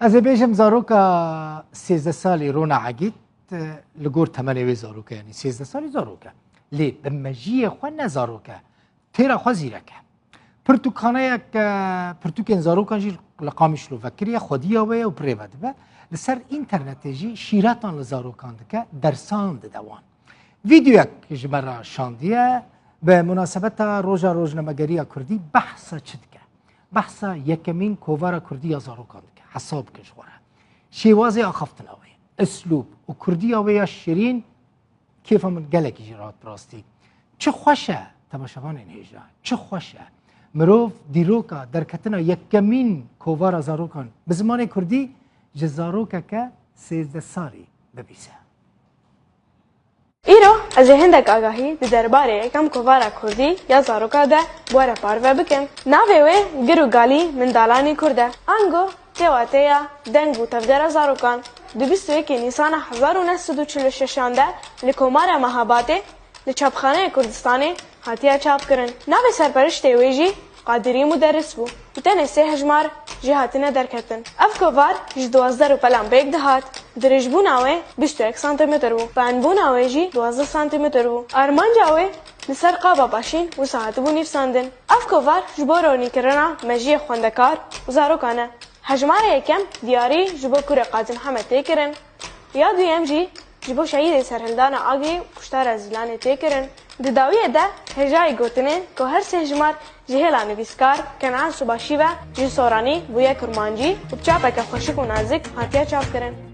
از بیشم زاروکا 13 سالی رونا عقید لگور تمنی وی زاروکا یعنی 13 سالی زاروکا لی بمجیه خو نه زاروکا تیرا خو زیرکه پرتوکانه یک پرتوکن زاروکا جی لقامش لو فکریه خودیا و پریوت و لسر اینترنت جی شیراتان لزاروکان دکه درسان دوان ویدیو یک جمره شاندیه به مناسبت روزنامه‌گری کردی بحث چدکه بحث یکمین کووار کردی زاروکان دکه حساب کشوره شیوازی آخفتناوی اسلوب و کردی آوی شیرین کیف من گلکی جرات براستی چه خوشه تماشاوان این هیجا چه خوشه مروف دیروکا در کتنا یکمین کووار زاروکان به زمان کردی جزاروکا که 13 سالی ببیسه ایرو از هندک آگاهی در درباره یکم کووارا کردی یا زاروکا ده بوره پارو بکن ناوی و گرو گالی من دالانی کرده انگو تیواتیا دنگو تفدر زاروکان 21 نیسان 1946 ده لکومار مهاباته لچاپخانه کردستانی هاتیا چاپ کرن ناوی سرپرشت ویجی قادری مدرس بو بتنه سه هجمار جهاتنا درکتن اف کووار ج 12 پلان بیگ دهات درجبون اوه 21 سانتی متر بو فانبون اوه جی 12 سانتی متر بو ارمان جاوه لسر قابا باشین و ساعت بو نفساندن اف کووار جبورونی کرنا مجی خوندکار و زاروکانه هجمار یکم دیاری جبو کور قاضی محمد تکرن یا دویم جی جبو شهید سرهلدان آگی کشتار ازلان تکرن دداویه ده هجای گوتنه که هر سه هجمار جهلا نویسکار کنعان سباشی و جسورانی بویا کرمانجی و بچاپه که خوشک و نازک هاتیا چاپ کرن